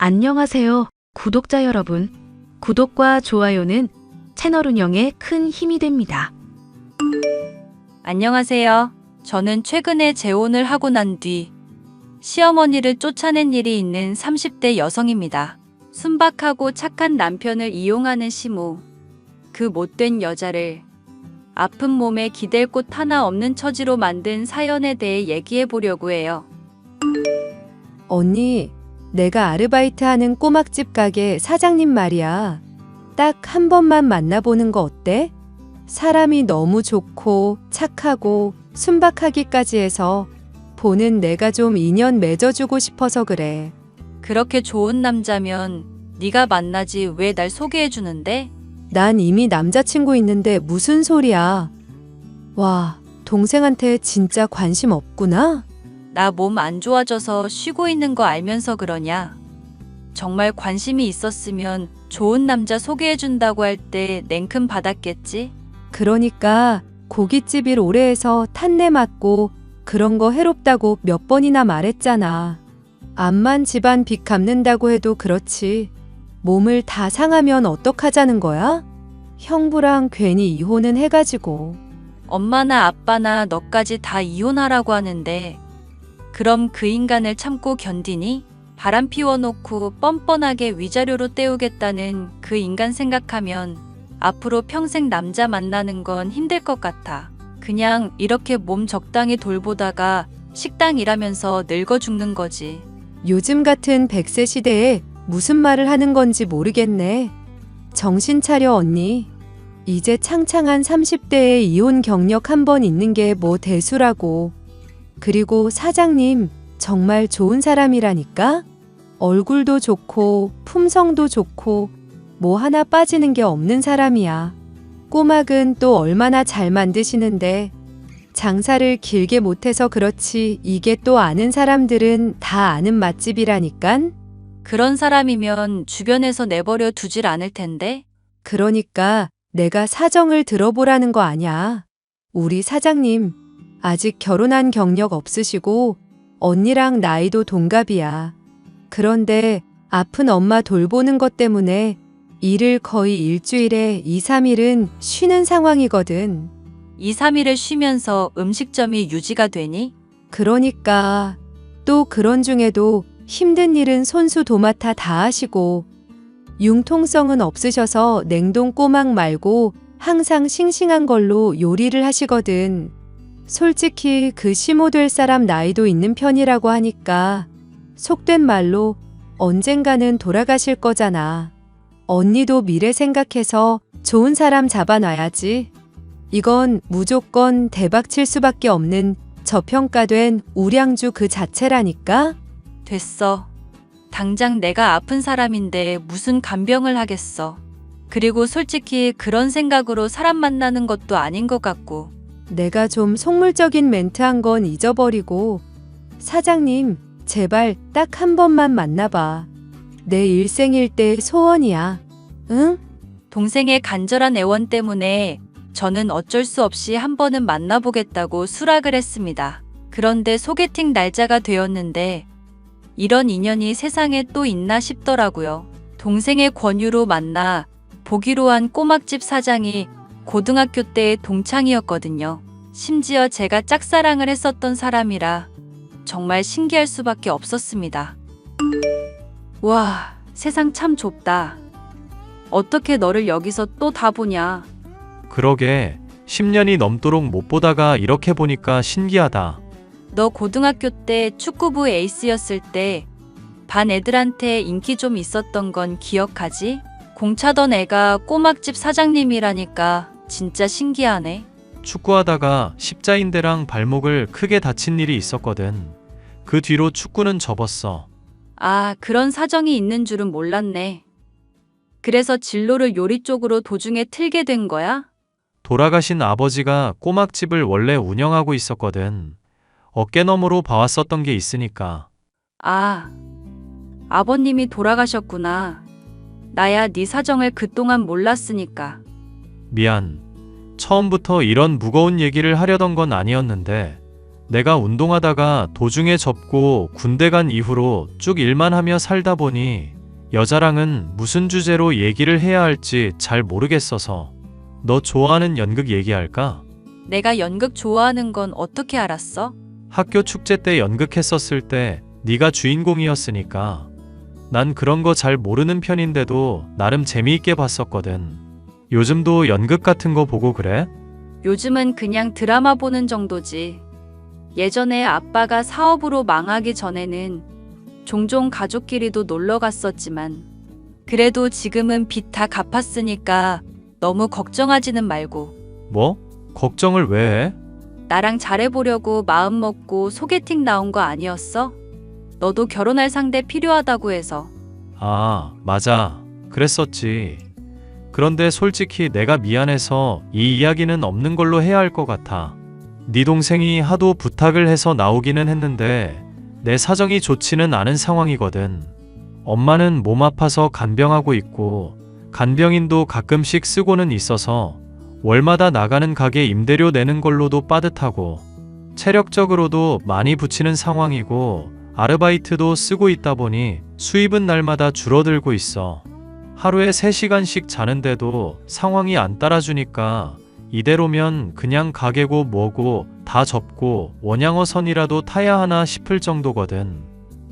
안녕하세요, 구독자 여러분. 구독과 좋아요는 채널 운영에 큰 힘이 됩니다. 안녕하세요. 저는 최근에 재혼을 하고 난 뒤 시어머니를 쫓아낸 일이 있는 30대 여성입니다. 순박하고 착한 남편을 이용하는 시모. 그 못된 여자를 아픈 몸에 기댈 곳 하나 없는 처지로 만든 사연에 대해 얘기해 보려고 해요. 언니, 내가 아르바이트하는 꼬막집 가게 사장님 말이야. 딱 한 번만 만나보는 거 어때? 사람이 너무 좋고 착하고 순박하기까지 해서 보는 내가 좀 인연 맺어주고 싶어서 그래. 그렇게 좋은 남자면 네가 만나지 왜 날 소개해 주는데? 난 이미 남자친구 있는데 무슨 소리야. 와, 동생한테 진짜 관심 없구나? 나 몸 안 좋아져서 쉬고 있는 거 알면서 그러냐? 정말 관심이 있었으면 좋은 남자 소개해 준다고 할 때 냉큼 받았겠지? 그러니까 고깃집 일 오래 해서 탄내 맞고 그런 거 해롭다고 몇 번이나 말했잖아. 암만 집안 빚 갚는다고 해도 그렇지. 몸을 다 상하면 어떡하자는 거야? 형부랑 괜히 이혼은 해가지고. 엄마나 아빠나 너까지 다 이혼하라고 하는데 그럼 그 인간을 참고 견디니? 바람 피워놓고 뻔뻔하게 위자료로 때우겠다는 그 인간 생각하면 앞으로 평생 남자 만나는 건 힘들 것 같아. 그냥 이렇게 몸 적당히 돌보다가 식당 일하면서 늙어 죽는 거지. 요즘 같은 100세 시대에 무슨 말을 하는 건지 모르겠네. 정신 차려 언니. 이제 창창한 30대에 이혼 경력 한 번 있는 게 뭐 대수라고. 그리고 사장님 정말 좋은 사람이라니까? 얼굴도 좋고 품성도 좋고 뭐 하나 빠지는 게 없는 사람이야. 꼬막은 또 얼마나 잘 만드시는데 장사를 길게 못해서 그렇지 이게 또 아는 사람들은 다 아는 맛집이라니깐? 그런 사람이면 주변에서 내버려 두질 않을 텐데. 그러니까 내가 사정을 들어보라는 거 아냐. 우리 사장님 아직 결혼한 경력 없으시고 언니랑 나이도 동갑이야. 그런데 아픈 엄마 돌보는 것 때문에 일을 거의 일주일에 2, 3일은 쉬는 상황이거든. 2, 3일을 쉬면서 음식점이 유지가 되니? 그러니까 또 그런 중에도 힘든 일은 손수 도맡아 다 하시고 융통성은 없으셔서 냉동 꼬막 말고 항상 싱싱한 걸로 요리를 하시거든. 솔직히 그 시모 될 사람 나이도 있는 편이라고 하니까 속된 말로 언젠가는 돌아가실 거잖아. 언니도 미래 생각해서 좋은 사람 잡아놔야지. 이건 무조건 대박 칠 수밖에 없는 저평가된 우량주 그 자체라니까? 됐어. 당장 내가 아픈 사람인데 무슨 간병을 하겠어. 그리고 솔직히 그런 생각으로 사람 만나는 것도 아닌 것 같고. 내가 좀 속물적인 멘트 한 건 잊어버리고 사장님 제발 딱 한 번만 만나봐. 내 일생일대 소원이야. 응? 동생의 간절한 애원 때문에 저는 어쩔 수 없이 한 번은 만나보겠다고 수락을 했습니다. 그런데 소개팅 날짜가 되었는데 이런 인연이 세상에 또 있나 싶더라고요. 동생의 권유로 만나 보기로 한 꼬막집 사장이 고등학교 때의 동창이었거든요. 심지어 제가 짝사랑을 했었던 사람이라 정말 신기할 수밖에 없었습니다. 와, 세상 참 좁다. 어떻게 너를 여기서 또 다 보냐. 그러게 10년이 넘도록 못 보다가 이렇게 보니까 신기하다. 너 고등학교 때 축구부 에이스였을 때 반 애들한테 인기 좀 있었던 건 기억하지? 공차던 애가 꼬막집 사장님이라니까 진짜 신기하네. 축구하다가 십자인대랑 발목을 크게 다친 일이 있었거든. 그 뒤로 축구는 접었어. 아, 그런 사정이 있는 줄은 몰랐네. 그래서 진로를 요리 쪽으로 도중에 틀게 된 거야? 돌아가신 아버지가 꼬막집을 원래 운영하고 있었거든. 어깨너머로 봐왔었던 게 있으니까. 아, 아버님이 돌아가셨구나. 나야 네 사정을 그동안 몰랐으니까. 미안. 처음부터 이런 무거운 얘기를 하려던 건 아니었는데 내가 운동하다가 도중에 접고 군대 간 이후로 쭉 일만 하며 살다 보니 여자랑은 무슨 주제로 얘기를 해야 할지 잘 모르겠어서 너 좋아하는 연극 얘기할까? 내가 연극 좋아하는 건 어떻게 알았어? 학교 축제 때 연극했었을 때 네가 주인공이었으니까. 난 그런 거 잘 모르는 편인데도 나름 재미있게 봤었거든. 요즘도 연극 같은 거 보고 그래? 요즘은 그냥 드라마 보는 정도지. 예전에 아빠가 사업으로 망하기 전에는 종종 가족끼리도 놀러 갔었지만 그래도 지금은 빚 다 갚았으니까 너무 걱정하지는 말고 뭐? 걱정을 왜 해? 나랑 잘해보려고 마음 먹고 소개팅 나온 거 아니었어? 너도 결혼할 상대 필요하다고 해서. 아, 맞아. 그랬었지. 그런데 솔직히 내가 미안해서 이 이야기는 없는 걸로 해야 할 것 같아. 네 동생이 하도 부탁을 해서 나오기는 했는데 내 사정이 좋지는 않은 상황이거든. 엄마는 몸 아파서 간병하고 있고 간병인도 가끔씩 쓰고는 있어서 월마다 나가는 가게 임대료 내는 걸로도 빠듯하고 체력적으로도 많이 부치는 상황이고 아르바이트도 쓰고 있다 보니 수입은 날마다 줄어들고 있어. 하루에 3시간씩 자는데도 상황이 안 따라주니까 이대로면 그냥 가게고 뭐고 다 접고 원양어선이라도 타야 하나 싶을 정도거든.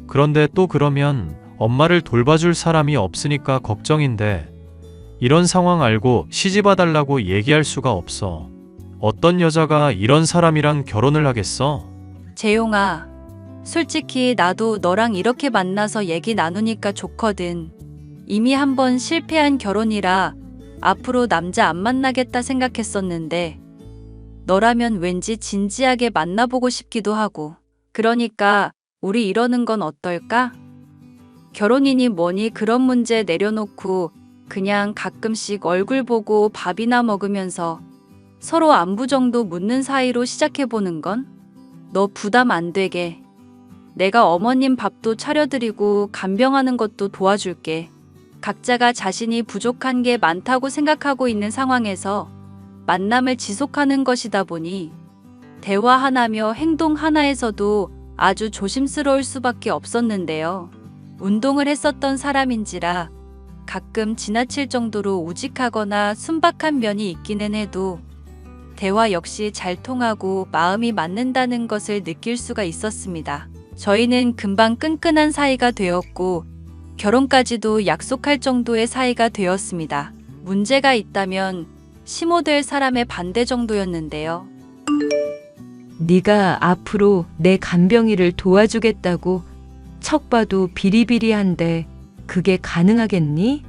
그런데 또 그러면 엄마를 돌봐줄 사람이 없으니까 걱정인데 이런 상황 알고 시집와달라고 얘기할 수가 없어. 어떤 여자가 이런 사람이랑 결혼을 하겠어? 재용아, 솔직히 나도 너랑 이렇게 만나서 얘기 나누니까 좋거든. 이미 한번 실패한 결혼이라 앞으로 남자 안 만나겠다 생각했었는데 너라면 왠지 진지하게 만나보고 싶기도 하고. 그러니까 우리 이러는 건 어떨까? 결혼이니 뭐니 그런 문제 내려놓고 그냥 가끔씩 얼굴 보고 밥이나 먹으면서 서로 안부 정도 묻는 사이로 시작해보는 건? 너 부담 안 되게. 내가 어머님 밥도 차려드리고 간병하는 것도 도와줄게. 각자가 자신이 부족한 게 많다고 생각하고 있는 상황에서 만남을 지속하는 것이다 보니 대화 하나며 행동 하나에서도 아주 조심스러울 수밖에 없었는데요. 운동을 했었던 사람인지라 가끔 지나칠 정도로 우직하거나 순박한 면이 있기는 해도 대화 역시 잘 통하고 마음이 맞는다는 것을 느낄 수가 있었습니다. 저희는 금방 끈끈한 사이가 되었고 결혼까지도 약속할 정도의 사이가 되었습니다. 문제가 있다면 심호될 사람의 반대 정도였는데요. 네가 앞으로 내 간병이를 도와주겠다고 척 봐도 비리비리한데 그게 가능하겠니?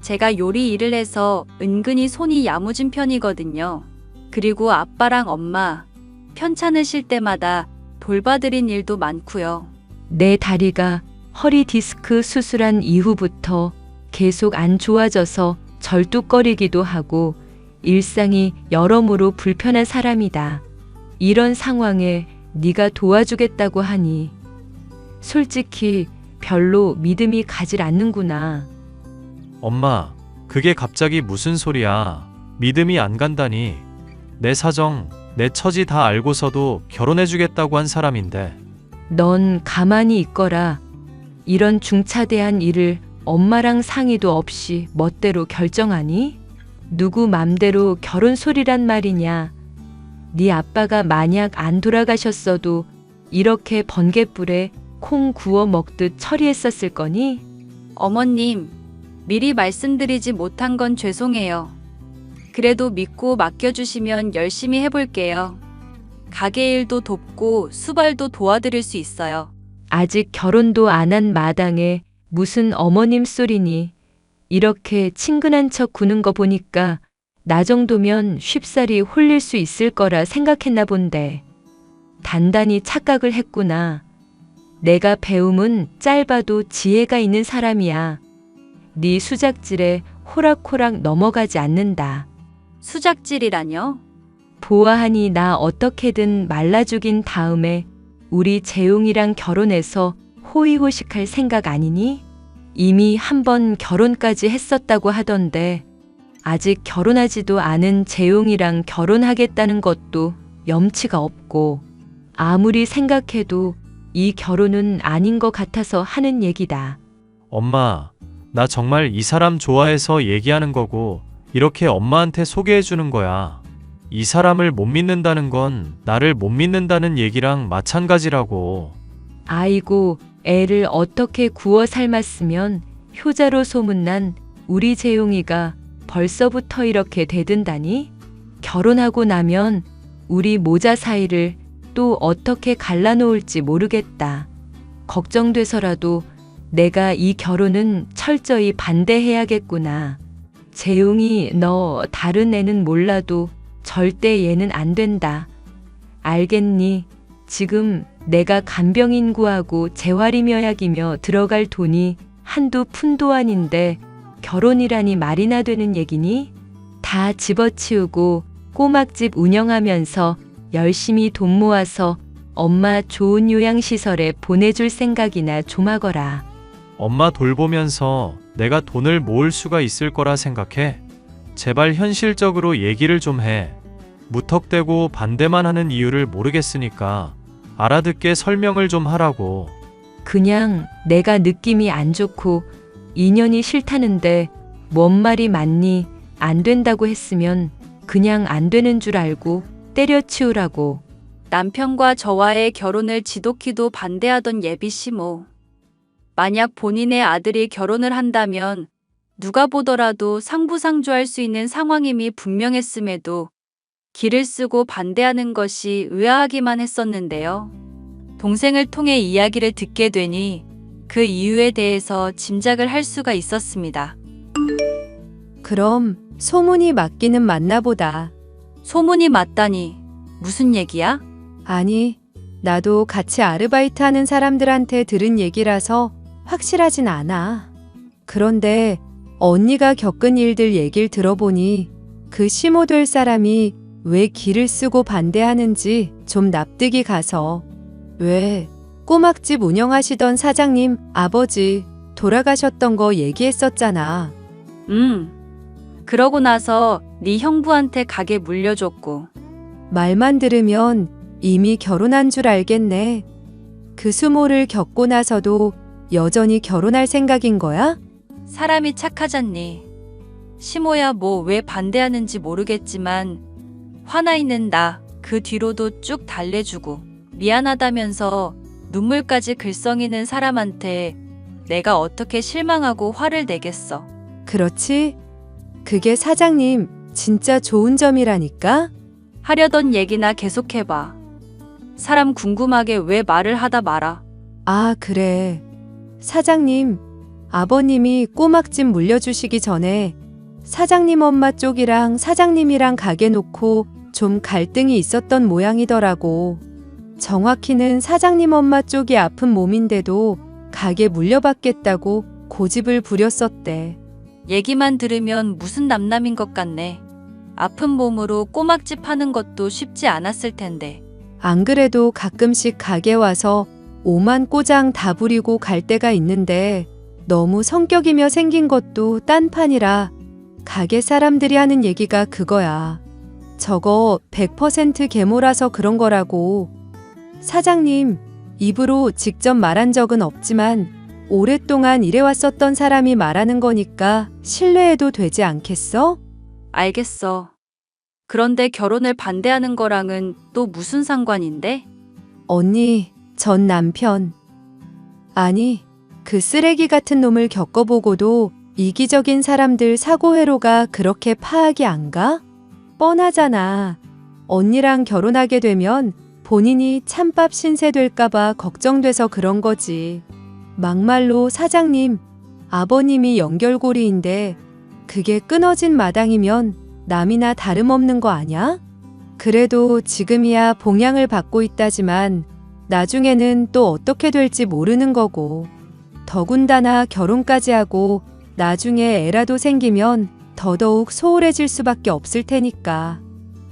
제가 요리 일을 해서 은근히 손이 야무진 편이거든요. 그리고 아빠랑 엄마 편찮으실 때마다 돌봐드린 일도 많고요. 내 다리가 허리 디스크 수술한 이후부터 계속 안 좋아져서 절뚝거리기도 하고 일상이 여러모로 불편한 사람이다. 이런 상황에 네가 도와주겠다고 하니 솔직히 별로 믿음이 가질 않는구나. 엄마, 그게 갑자기 무슨 소리야. 믿음이 안 간다니. 내 사정, 내 처지 다 알고서도 결혼해주겠다고 한 사람인데. 넌 가만히 있거라. 이런 중차대한 일을 엄마랑 상의도 없이 멋대로 결정하니? 누구 맘대로 결혼 소리란 말이냐. 네 아빠가 만약 안 돌아가셨어도 이렇게 번갯불에 콩 구워 먹듯 처리했었을 거니? 어머님, 미리 말씀드리지 못한 건 죄송해요. 그래도 믿고 맡겨주시면 열심히 해볼게요. 가게 일도 돕고 수발도 도와드릴 수 있어요. 아직 결혼도 안 한 마당에 무슨 어머님 소리니. 이렇게 친근한 척 구는 거 보니까 나 정도면 쉽사리 홀릴 수 있을 거라 생각했나 본데. 단단히 착각을 했구나. 내가 배움은 짧아도 지혜가 있는 사람이야. 네 수작질에 호락호락 넘어가지 않는다. 수작질이라뇨? 보아하니 나 어떻게든 말라 죽인 다음에 우리 재용이랑 결혼해서 호의호식할 생각 아니니? 이미 한 번 결혼까지 했었다고 하던데 아직 결혼하지도 않은 재용이랑 결혼하겠다는 것도 염치가 없고 아무리 생각해도 이 결혼은 아닌 것 같아서 하는 얘기다. 엄마, 나 정말 이 사람 좋아해서 얘기하는 거고, 이렇게 엄마한테 소개해 주는 거야. 이 사람을 못 믿는다는 건 나를 못 믿는다는 얘기랑 마찬가지라고. 아이고, 애를 어떻게 구워 삶았으면 효자로 소문난 우리 재용이가 벌써부터 이렇게 대든다니? 결혼하고 나면 우리 모자 사이를 또 어떻게 갈라놓을지 모르겠다. 걱정돼서라도 내가 이 결혼은 철저히 반대해야겠구나. 재용이 너 다른 애는 몰라도 절대 얘는 안 된다. 알겠니? 지금 내가 간병인구하고 재활임여약이며 들어갈 돈이 한두 푼도 아닌데 결혼이라니 말이나 되는 얘기니? 다 집어치우고 꼬막집 운영하면서 열심히 돈 모아서 엄마 좋은 요양시설에 보내줄 생각이나 좀 하거라. 엄마 돌보면서 내가 돈을 모을 수가 있을 거라 생각해? 제발 현실적으로 얘기를 좀 해. 무턱대고 반대만 하는 이유를 모르겠으니까 알아듣게 설명을 좀 하라고. 그냥 내가 느낌이 안 좋고 인연이 싫다는데 뭔 말이 맞니? 안 된다고 했으면 그냥 안 되는 줄 알고 때려치우라고. 남편과 저와의 결혼을 지독히도 반대하던 예비 시모. 만약 본인의 아들이 결혼을 한다면 누가 보더라도 상부상조할 수 있는 상황임이 분명했음에도 기를 쓰고 반대하는 것이 의아하기만 했었는데요. 동생을 통해 이야기를 듣게 되니 그 이유에 대해서 짐작을 할 수가 있었습니다. 그럼 소문이 맞기는 맞나 보다. 소문이 맞다니 무슨 얘기야? 아니, 나도 같이 아르바이트 하는 사람들한테 들은 얘기라서 확실하진 않아. 그런데 언니가 겪은 일들 얘기를 들어보니 그 시모 될 사람이 왜 기를 쓰고 반대하는지 좀 납득이 가서. 왜 꼬막집 운영하시던 사장님 아버지 돌아가셨던 거 얘기했었잖아. 그러고 나서 네 형부한테 가게 물려줬고. 말만 들으면 이미 결혼한 줄 알겠네. 그 수모를 겪고 나서도 여전히 결혼할 생각인 거야? 사람이 착하잖니. 시모야 뭐 왜 반대하는지 모르겠지만 화나 있는 나 그 뒤로도 쭉 달래주고 미안하다면서 눈물까지 글썽이는 사람한테 내가 어떻게 실망하고 화를 내겠어. 그렇지? 그게 사장님 진짜 좋은 점이라니까? 하려던 얘기나 계속해봐. 사람 궁금하게 왜 말을 하다 말아. 아, 그래. 사장님, 아버님이 꼬막집 물려주시기 전에 사장님 엄마 쪽이랑 사장님이랑 가게 놓고 좀 갈등이 있었던 모양이더라고. 정확히는 사장님 엄마 쪽이 아픈 몸인데도 가게 물려받겠다고 고집을 부렸었대. 얘기만 들으면 무슨 남남인 것 같네. 아픈 몸으로 꼬막집 하는 것도 쉽지 않았을 텐데. 안 그래도 가끔씩 가게 와서 오만 꼬장 다 부리고 갈 때가 있는데 너무 성격이며 생긴 것도 딴판이라 가게 사람들이 하는 얘기가 그거야. 저거 100% 계모라서 그런 거라고. 사장님, 입으로 직접 말한 적은 없지만 오랫동안 일해왔었던 사람이 말하는 거니까 신뢰해도 되지 않겠어? 알겠어. 그런데 결혼을 반대하는 거랑은 또 무슨 상관인데? 언니, 전 남편. 아니, 그 쓰레기 같은 놈을 겪어보고도 이기적인 사람들 사고회로가 그렇게 파악이 안 가? 뻔하잖아. 언니랑 결혼하게 되면 본인이 찬밥 신세 될까봐 걱정돼서 그런 거지. 막말로 사장님, 아버님이 연결고리인데 그게 끊어진 마당이면 남이나 다름없는 거 아냐? 그래도 지금이야 봉양을 받고 있다지만 나중에는 또 어떻게 될지 모르는 거고. 더군다나 결혼까지 하고 나중에 애라도 생기면 더더욱 소홀해질 수밖에 없을 테니까.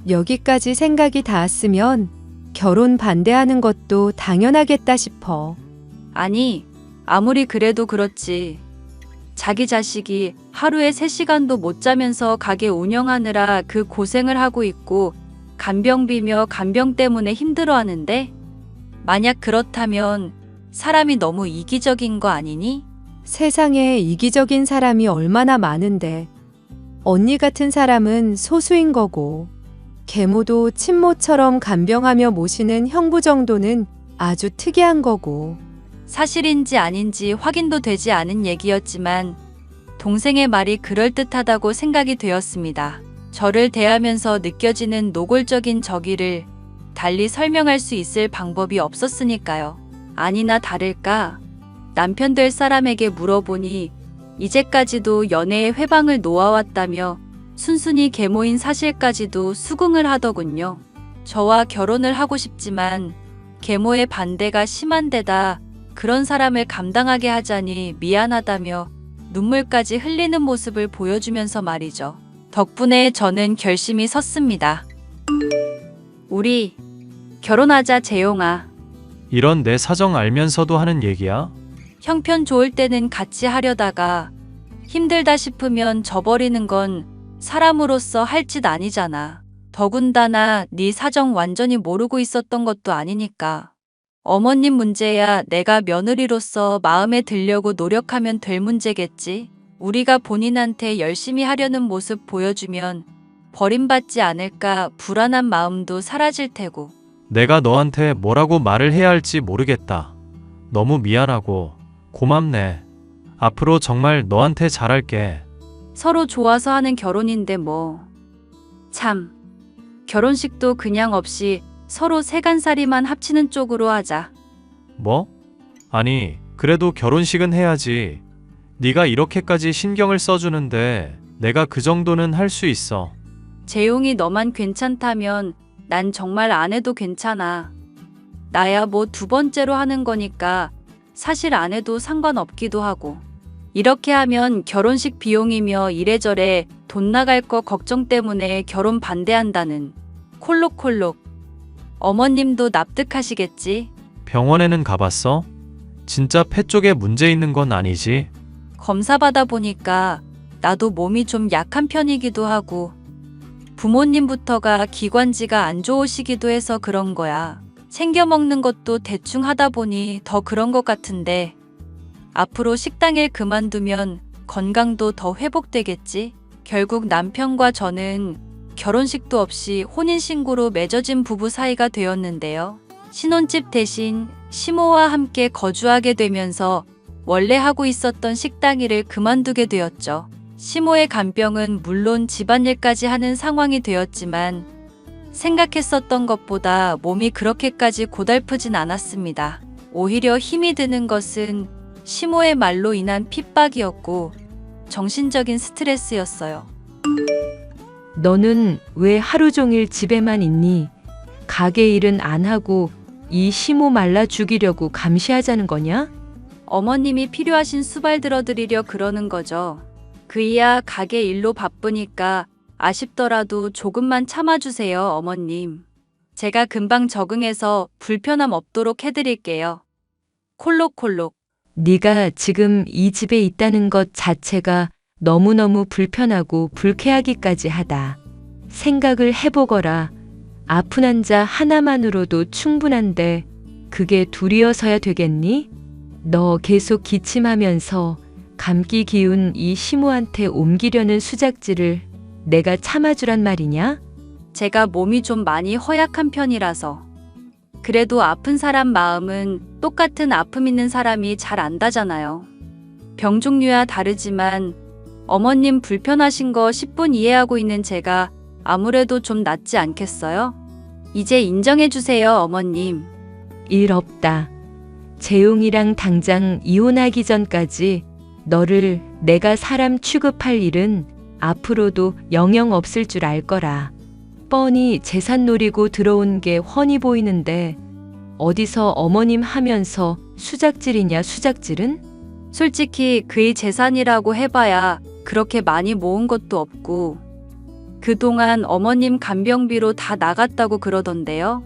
여기까지 생각이 닿았으면 결혼 반대하는 것도 당연하겠다 싶어. 아니, 아무리 그래도 그렇지. 자기 자식이 하루에 3시간도 못 자면서 가게 운영하느라 그 고생을 하고 있고 간병비며 간병 때문에 힘들어하는데 만약 그렇다면 사람이 너무 이기적인 거 아니니? 세상에 이기적인 사람이 얼마나 많은데. 언니 같은 사람은 소수인 거고, 계모도 친모처럼 간병하며 모시는 형부 정도는 아주 특이한 거고. 사실인지 아닌지 확인도 되지 않은 얘기였지만 동생의 말이 그럴듯하다고 생각이 되었습니다. 저를 대하면서 느껴지는 노골적인 저기를 달리 설명할 수 있을 방법이 없었으니까요. 아니나 다를까 남편 될 사람에게 물어보니 이제까지도 연애의 회방을 놓아왔다며 순순히 계모인 사실까지도 수긍을 하더군요. 저와 결혼을 하고 싶지만 계모의 반대가 심한 데다 그런 사람을 감당하게 하자니 미안하다며 눈물까지 흘리는 모습을 보여주면서 말이죠. 덕분에 저는 결심이 섰습니다. 우리 결혼하자, 재용아. 이런 내 사정 알면서도 하는 얘기야? 형편 좋을 때는 같이 하려다가 힘들다 싶으면 져버리는 건 사람으로서 할 짓 아니잖아. 더군다나 네 사정 완전히 모르고 있었던 것도 아니니까. 어머님 문제야 내가 며느리로서 마음에 들려고 노력하면 될 문제겠지. 우리가 본인한테 열심히 하려는 모습 보여주면 버림받지 않을까 불안한 마음도 사라질 테고. 내가 너한테 뭐라고 말을 해야 할지 모르겠다. 너무 미안하고 고맙네. 앞으로 정말 너한테 잘할게. 서로 좋아서 하는 결혼인데 뭐. 참, 결혼식도 그냥 없이 서로 세간살이만 합치는 쪽으로 하자. 뭐? 아니, 그래도 결혼식은 해야지. 네가 이렇게까지 신경을 써주는데 내가 그 정도는 할 수 있어. 재용이 너만 괜찮다면 난 정말 안 해도 괜찮아. 나야 뭐 두 번째로 하는 거니까 사실 안 해도 상관없기도 하고. 이렇게 하면 결혼식 비용이며 이래저래 돈 나갈 거 걱정 때문에 결혼 반대한다는 콜록콜록. 어머님도 납득하시겠지? 병원에는 가봤어? 진짜 폐 쪽에 문제 있는 건 아니지? 검사 받아 보니까 나도 몸이 좀 약한 편이기도 하고 부모님부터가 기관지가 안 좋으시기도 해서 그런 거야. 챙겨 먹는 것도 대충 하다 보니 더 그런 것 같은데 앞으로 식당일 그만두면 건강도 더 회복되겠지? 결국 남편과 저는 결혼식도 없이 혼인신고로 맺어진 부부 사이가 되었는데요. 신혼집 대신 시모와 함께 거주하게 되면서 원래 하고 있었던 식당 일을 그만두게 되었죠. 시모의 간병은 물론 집안일까지 하는 상황이 되었지만 생각했었던 것보다 몸이 그렇게까지 고달프진 않았습니다. 오히려 힘이 드는 것은 시모의 말로 인한 핍박이었고 정신적인 스트레스였어요. 너는 왜 하루 종일 집에만 있니? 가게 일은 안 하고 이 시모 말라 죽이려고 감시하자는 거냐? 어머님이 필요하신 수발 들어드리려 그러는 거죠. 그이야 가게 일로 바쁘니까 아쉽더라도 조금만 참아주세요, 어머님. 제가 금방 적응해서 불편함 없도록 해드릴게요. 콜록콜록. 네가 지금 이 집에 있다는 것 자체가 너무너무 불편하고 불쾌하기까지 하다. 생각을 해보거라. 아픈 환자 하나만으로도 충분한데 그게 둘이어서야 되겠니? 너 계속 기침하면서 감기 기운 이 시모한테 옮기려는 수작질을 내가 참아주란 말이냐? 제가 몸이 좀 많이 허약한 편이라서. 그래도 아픈 사람 마음은 똑같은 아픔 있는 사람이 잘 안다잖아요. 병 종류야 다르지만 어머님 불편하신 거 10분 이해하고 있는 제가 아무래도 좀 낫지 않겠어요? 이제 인정해주세요, 어머님. 일 없다. 재용이랑 당장 이혼하기 전까지 너를 내가 사람 취급할 일은 앞으로도 영영 없을 줄 알 거라. 뻔히 재산 노리고 들어온 게 훤히 보이는데 어디서 어머님 하면서 수작질이냐 수작질은? 솔직히 그의 재산이라고 해봐야 그렇게 많이 모은 것도 없고 그동안 어머님 간병비로 다 나갔다고 그러던데요.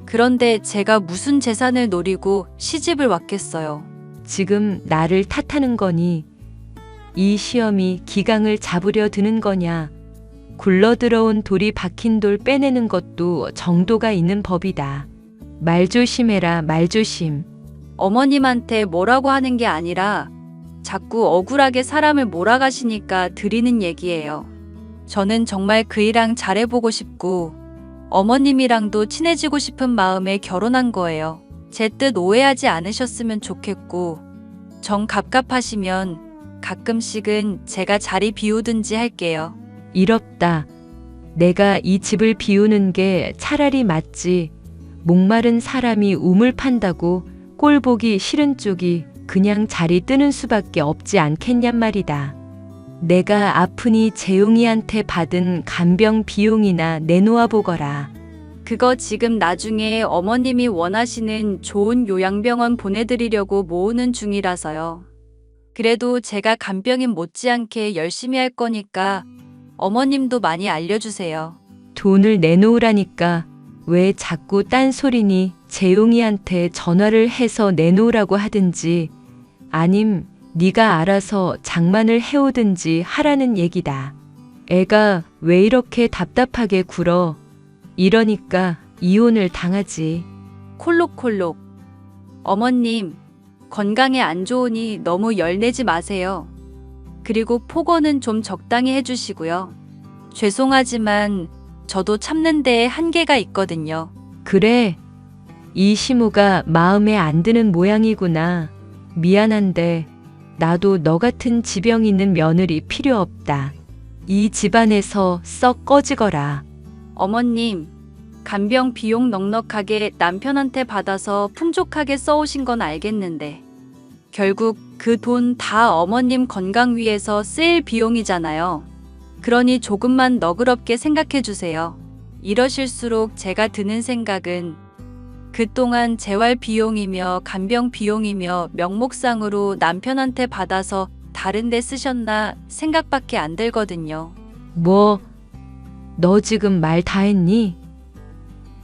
그런데 제가 무슨 재산을 노리고 시집을 왔겠어요. 지금 나를 탓하는 거니? 이 시험이 기강을 잡으려 드는 거냐? 굴러들어온 돌이 박힌 돌 빼내는 것도 정도가 있는 법이다. 말 조심해라, 말 조심. 어머님한테 뭐라고 하는 게 아니라 자꾸 억울하게 사람을 몰아가시니까 드리는 얘기예요. 저는 정말 그이랑 잘해보고 싶고 어머님이랑도 친해지고 싶은 마음에 결혼한 거예요. 제 뜻 오해하지 않으셨으면 좋겠고 정 갑갑하시면 가끔씩은 제가 자리 비우든지 할게요. 이럽다. 내가 이 집을 비우는 게 차라리 맞지. 목마른 사람이 우물 판다고 꼴 보기 싫은 쪽이 그냥 자리 뜨는 수밖에 없지 않겠냔 말이다. 내가 아프니 재용이한테 받은 간병 비용이나 내놓아 보거라. 그거 지금 나중에 어머님이 원하시는 좋은 요양병원 보내드리려고 모으는 중이라서요. 그래도 제가 간병인 못지않게 열심히 할 거니까 어머님도 많이 알려주세요. 돈을 내놓으라니까 왜 자꾸 딴소리니. 재용이한테 전화를 해서 내놓으라고 하든지 아님 네가 알아서 장만을 해오든지 하라는 얘기다. 애가 왜 이렇게 답답하게 굴어. 이러니까 이혼을 당하지. 콜록콜록. 어머님, 건강에 안 좋으니 너무 열내지 마세요. 그리고 폭언은 좀 적당히 해주시고요. 죄송하지만 저도 참는 데에 한계가 있거든요. 그래. 이 시모가 마음에 안 드는 모양이구나. 미안한데 나도 너 같은 지병 있는 며느리 필요 없다. 이 집안에서 썩 꺼지거라. 어머님, 간병 비용 넉넉하게 남편한테 받아서 풍족하게 써오신 건 알겠는데 결국 그 돈 다 어머님 건강 위해서 쓰일 비용이잖아요. 그러니 조금만 너그럽게 생각해 주세요. 이러실수록 제가 드는 생각은 그동안 재활 비용이며 간병 비용이며 명목상으로 남편한테 받아서 다른 데 쓰셨나 생각밖에 안 들거든요. 뭐? 너 지금 말 다 했니?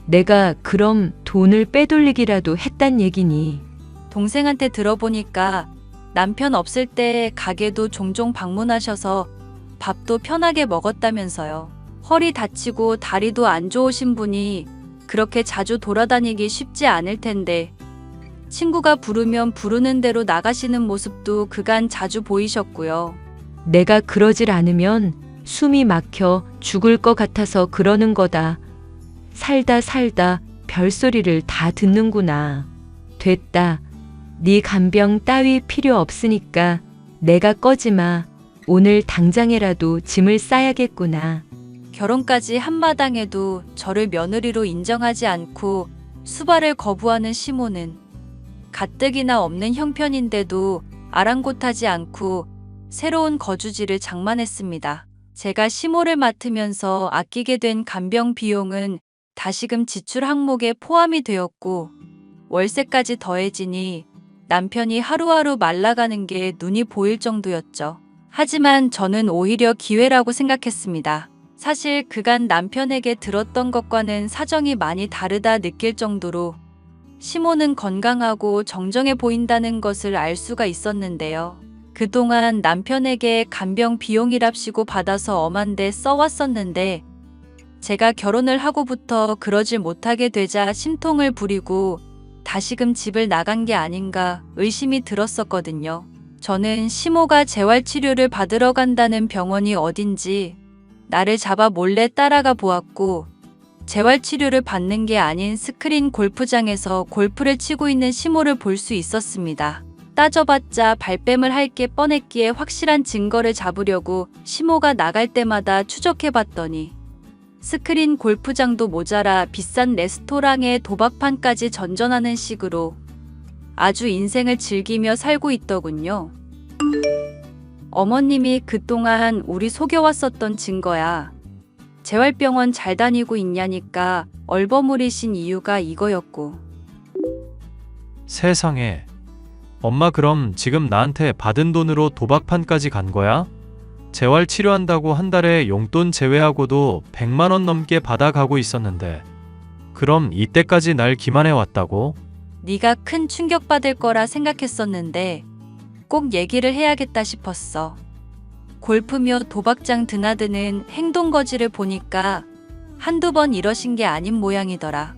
내가 그럼 돈을 빼돌리기라도 했단 얘기니? 동생한테 들어보니까 남편 없을 때 가게도 종종 방문하셔서 밥도 편하게 먹었다면서요. 허리 다치고 다리도 안 좋으신 분이 그렇게 자주 돌아다니기 쉽지 않을 텐데 친구가 부르면 부르는 대로 나가시는 모습도 그간 자주 보이셨고요. 내가 그러질 않으면 숨이 막혀 죽을 것 같아서 그러는 거다. 살다 살다 별소리를 다 듣는구나. 됐다. 네 간병 따위 필요 없으니까 내가 꺼지마. 오늘 당장에라도 짐을 싸야겠구나. 결혼까지 한마당에도 저를 며느리로 인정하지 않고 수발을 거부하는 시모는 가뜩이나 없는 형편인데도 아랑곳하지 않고 새로운 거주지를 장만했습니다. 제가 시모를 맡으면서 아끼게 된 간병 비용은 다시금 지출 항목에 포함이 되었고 월세까지 더해지니 남편이 하루하루 말라가는 게 눈이 보일 정도였죠. 하지만 저는 오히려 기회라고 생각했습니다. 사실 그간 남편에게 들었던 것과는 사정이 많이 다르다 느낄 정도로 시모는 건강하고 정정해 보인다는 것을 알 수가 있었는데요. 그동안 남편에게 간병 비용이랍시고 받아서 엄한데 써왔었는데 제가 결혼을 하고부터 그러질 못하게 되자 심통을 부리고 다시금 집을 나간 게 아닌가 의심이 들었었거든요. 저는 시모가 재활치료를 받으러 간다는 병원이 어딘지 나를 잡아 몰래 따라가 보았고 재활치료를 받는 게 아닌 스크린 골프장에서 골프를 치고 있는 시모를 볼 수 있었습니다. 따져봤자 발뺌을 할 게 뻔했기에 확실한 증거를 잡으려고 시모가 나갈 때마다 추적해봤더니 스크린 골프장도 모자라 비싼 레스토랑에 도박판까지 전전하는 식으로 아주 인생을 즐기며 살고 있더군요. 어머님이 그동안 우리 속여왔었던 증거야. 재활병원 잘 다니고 있냐니까 얼버무리신 이유가 이거였고. 세상에. 엄마 그럼 지금 나한테 받은 돈으로 도박판까지 간 거야? 재활 치료한다고 한 달에 용돈 제외하고도 100만 원 넘게 받아가고 있었는데 그럼 이때까지 날 기만해 왔다고? 네가 큰 충격받을 거라 생각했었는데 꼭 얘기를 해야겠다 싶었어. 골프며 도박장 드나드는 행동거지를 보니까 한두 번 이러신 게 아닌 모양이더라.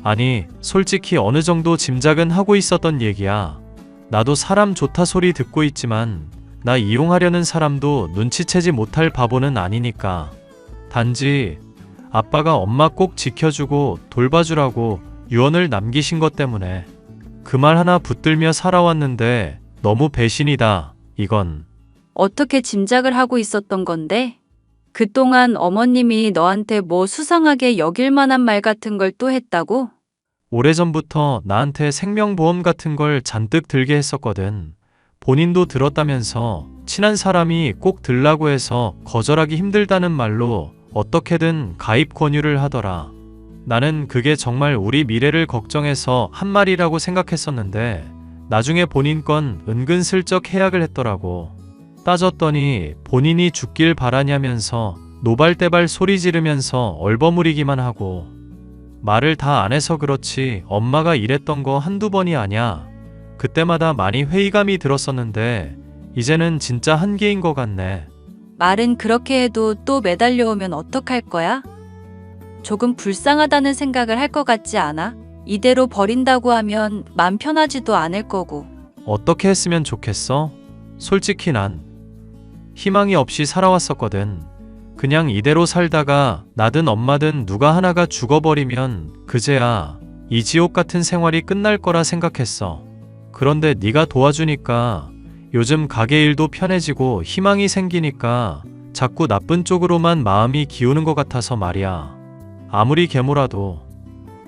아니, 솔직히 어느 정도 짐작은 하고 있었던 얘기야. 나도 사람 좋다 소리 듣고 있지만 나 이용하려는 사람도 눈치채지 못할 바보는 아니니까. 단지 아빠가 엄마 꼭 지켜주고 돌봐주라고 유언을 남기신 것 때문에 그 말 하나 붙들며 살아왔는데 너무 배신이다, 이건. 어떻게 짐작을 하고 있었던 건데? 그동안 어머님이 너한테 뭐 수상하게 여길 만한 말 같은 걸 또 했다고? 오래전부터 나한테 생명보험 같은 걸 잔뜩 들게 했었거든. 본인도 들었다면서 친한 사람이 꼭 들라고 해서 거절하기 힘들다는 말로 어떻게든 가입 권유를 하더라. 나는 그게 정말 우리 미래를 걱정해서 한 말이라고 생각했었는데 나중에 본인 건 은근슬쩍 해약을 했더라고. 따졌더니 본인이 죽길 바라냐면서 노발대발 소리 지르면서 얼버무리기만 하고. 말을 다 안 해서 그렇지 엄마가 이랬던 거 한두 번이 아냐. 그때마다 많이 회의감이 들었었는데 이제는 진짜 한계인 것 같네. 말은 그렇게 해도 또 매달려오면 어떡할 거야? 조금 불쌍하다는 생각을 할 것 같지 않아? 이대로 버린다고 하면 맘 편하지도 않을 거고. 어떻게 했으면 좋겠어? 솔직히 난 희망이 없이 살아왔었거든. 그냥 이대로 살다가 나든 엄마든 누가 하나가 죽어버리면 그제야 이 지옥 같은 생활이 끝날 거라 생각했어. 그런데 네가 도와주니까 요즘 가게 일도 편해지고 희망이 생기니까 자꾸 나쁜 쪽으로만 마음이 기우는 것 같아서 말이야. 아무리 계모라도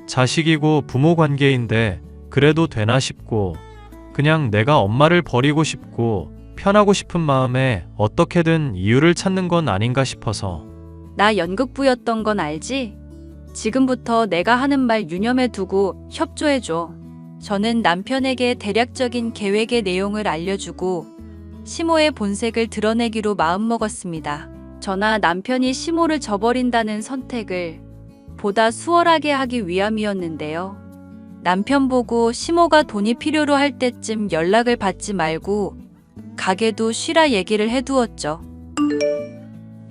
자식이고 부모 관계인데 그래도 되나 싶고 그냥 내가 엄마를 버리고 싶고 편하고 싶은 마음에 어떻게든 이유를 찾는 건 아닌가 싶어서. 나 연극부였던 건 알지? 지금부터 내가 하는 말 유념해 두고 협조해줘. 저는 남편에게 대략적인 계획의 내용을 알려주고 시모의 본색을 드러내기로 마음먹었습니다. 저나 남편이 시모를 저버린다는 선택을 보다 수월하게 하기 위함이었는데요. 남편 보고 시모가 돈이 필요로 할 때쯤 연락을 받지 말고 가게도 쉬라 얘기를 해두었죠.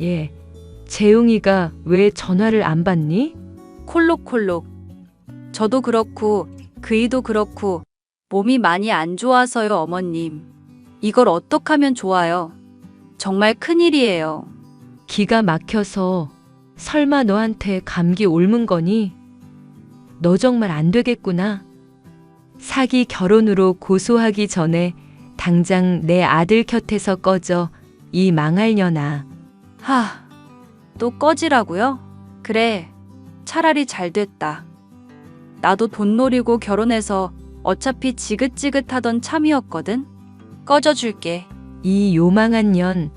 예, 재웅이가 왜 전화를 안 받니? 콜록콜록. 저도 그렇고 그이도 그렇고 몸이 많이 안 좋아서요, 어머님. 이걸 어떡하면 좋아요? 정말 큰일이에요. 기가 막혀서 설마 너한테 감기 옮은 거니? 너 정말 안 되겠구나. 사기 결혼으로 고소하기 전에 당장 내 아들 곁에서 꺼져, 이 망할 년아. 또 꺼지라고요? 그래, 차라리 잘 됐다. 나도 돈 노리고 결혼해서 어차피 지긋지긋하던 참이었거든? 꺼져줄게. 이 요망한 년,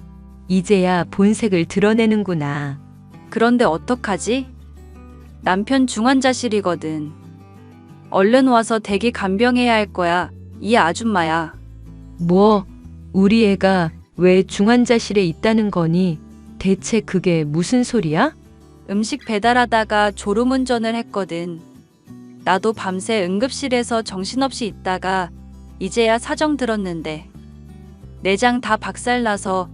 이제야 본색을 드러내는구나. 그런데 어떡하지? 남편 중환자실이거든. 얼른 와서 대기 간병해야 할 거야. 이 아줌마야. 뭐, 우리 애가 왜 중환자실에 있다는 거니? 대체 그게 무슨 소리야? 음식 배달하다가 졸음운전을 했거든. 나도 밤새 응급실에서 정신없이 있다가 이제야 사정 들었는데 내장 다 박살나서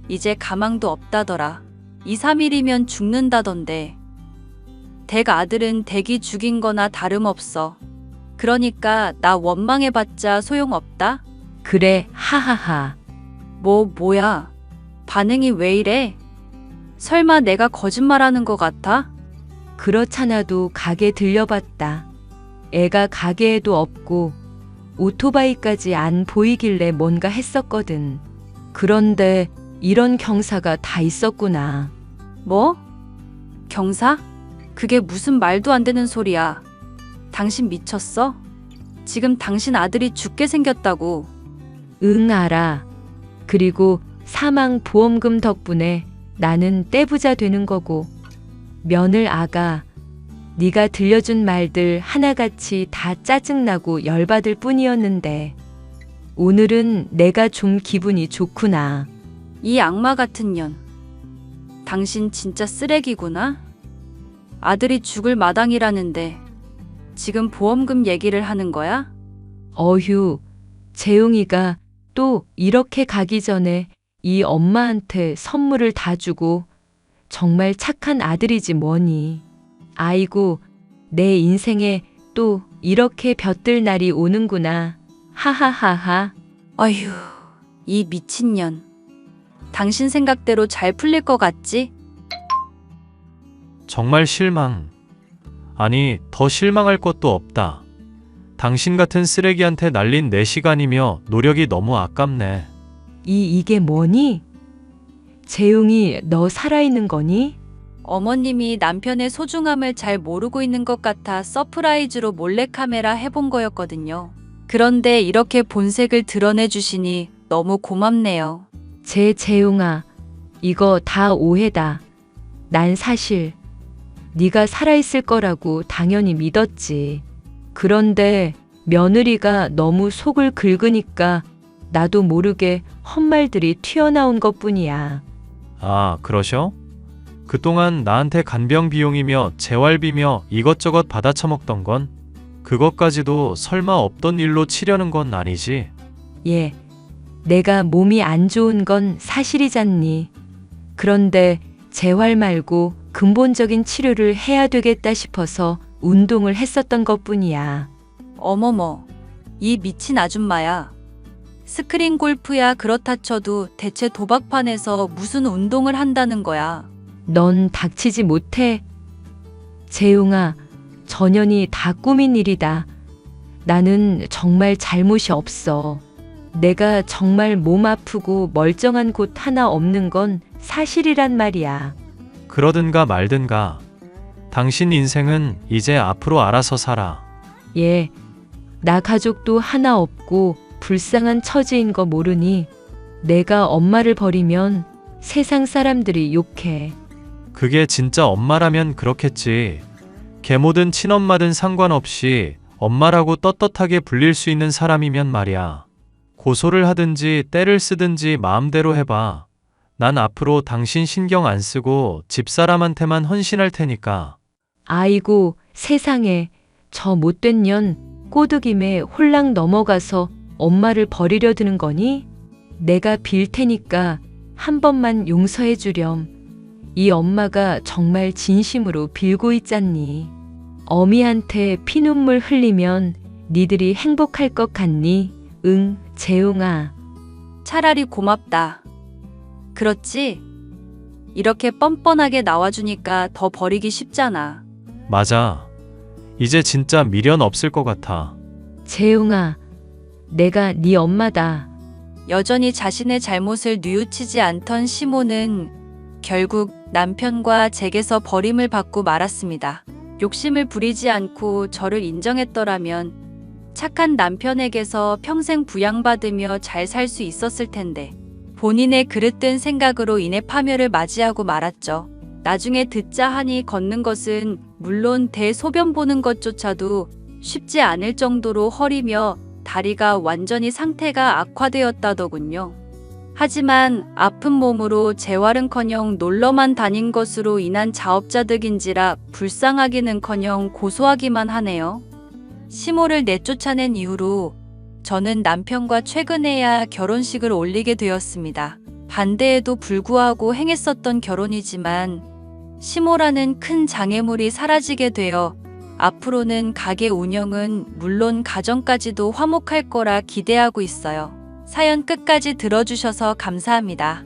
이제 가망도 없다더라. 2, 3일이면 죽는다던데. 댁 아들은 댁이 죽인 거나 다름없어. 그러니까 나 원망해봤자 소용없다? 그래, 하하하. 뭐야? 반응이 왜 이래? 설마 내가 거짓말하는 것 같아? 그렇잖아도 가게 들려봤다. 애가 가게에도 없고 오토바이까지 안 보이길래 뭔가 했었거든. 그런데 이런 경사가 다 있었구나. 뭐? 경사? 그게 무슨 말도 안 되는 소리야. 당신 미쳤어? 지금 당신 아들이 죽게 생겼다고. 응, 알아. 그리고 사망 보험금 덕분에 나는 떼부자 되는 거고. 며느 아가, 네가 들려준 말들 하나같이 다 짜증나고 열받을 뿐이었는데 오늘은 내가 좀 기분이 좋구나. 이 악마 같은 년. 당신 진짜 쓰레기구나? 아들이 죽을 마당이라는데 지금 보험금 얘기를 하는 거야? 어휴, 재웅이가 또 이렇게 가기 전에 이 엄마한테 선물을 다 주고 정말 착한 아들이지 뭐니. 아이고, 내 인생에 또 이렇게 벼뜰 날이 오는구나. 하하하하. 어휴, 이 미친년. 당신 생각대로 잘 풀릴 것 같지? 정말 실망. 아니, 더 실망할 것도 없다. 당신 같은 쓰레기한테 날린 내 시간이며 노력이 너무 아깝네. 이게 뭐니? 재웅이 너 살아있는 거니? 어머님이 남편의 소중함을 잘 모르고 있는 것 같아 서프라이즈로 몰래카메라 해본 거였거든요. 그런데 이렇게 본색을 드러내 주시니 너무 고맙네요. 재웅아, 이거 다 오해다. 난 사실 네가 살아있을 거라고 당연히 믿었지. 그런데 며느리가 너무 속을 긁으니까 나도 모르게 헛말들이 튀어나온 것뿐이야. 아, 그러셔? 그동안 나한테 간병 비용이며 재활비며 이것저것 받아 처먹던 건 그것까지도 설마 없던 일로 치려는 건 아니지? 예, 내가 몸이 안 좋은 건 사실이잖니. 그런데 재활 말고 근본적인 치료를 해야 되겠다 싶어서 운동을 했었던 것뿐이야. 어머머, 이 미친 아줌마야. 스크린 골프야 그렇다 쳐도 대체 도박판에서 무슨 운동을 한다는 거야. 넌 닥치지 못해. 재웅아, 전현이 다 꾸민 일이다. 나는 정말 잘못이 없어. 내가 정말 몸 아프고 멀쩡한 곳 하나 없는 건 사실이란 말이야. 그러든가 말든가. 당신 인생은 이제 앞으로 알아서 살아. 예, 나 가족도 하나 없고 불쌍한 처지인 거 모르니 내가 엄마를 버리면 세상 사람들이 욕해. 그게 진짜 엄마라면 그렇겠지. 계모든 친엄마든 상관없이 엄마라고 떳떳하게 불릴 수 있는 사람이면 말이야. 고소를 하든지 떼를 쓰든지 마음대로 해봐. 난 앞으로 당신 신경 안 쓰고 집사람한테만 헌신할 테니까. 아이고 세상에, 저 못된 년 꼬드김에 홀랑 넘어가서 엄마를 버리려 드는 거니? 내가 빌 테니까 한 번만 용서해 주렴. 이 엄마가 정말 진심으로 빌고 있잖니. 어미한테 피눈물 흘리면 니들이 행복할 것 같니? 응, 재웅아. 차라리 고맙다. 그렇지? 이렇게 뻔뻔하게 나와주니까 더 버리기 쉽잖아. 맞아. 이제 진짜 미련 없을 것 같아. 재웅아, 내가 네 엄마다. 여전히 자신의 잘못을 뉘우치지 않던 시모는 결국 남편과 제게서 버림을 받고 말았습니다. 욕심을 부리지 않고 저를 인정했더라면 착한 남편에게서 평생 부양받으며 잘 살 수 있었을 텐데 본인의 그릇된 생각으로 인해 파멸을 맞이하고 말았죠. 나중에 듣자 하니 걷는 것은 물론 대소변 보는 것조차도 쉽지 않을 정도로 허리며 다리가 완전히 상태가 악화되었다더군요. 하지만 아픈 몸으로 재활은커녕 놀러만 다닌 것으로 인한 자업자득인지라 불쌍하기는커녕 고소하기만 하네요. 시모를 내쫓아낸 이후로 저는 남편과 최근에야 결혼식을 올리게 되었습니다. 반대에도 불구하고 행했었던 결혼이지만 시모라는 큰 장애물이 사라지게 되어 앞으로는 가게 운영은 물론 가정까지도 화목할 거라 기대하고 있어요. 사연 끝까지 들어주셔서 감사합니다.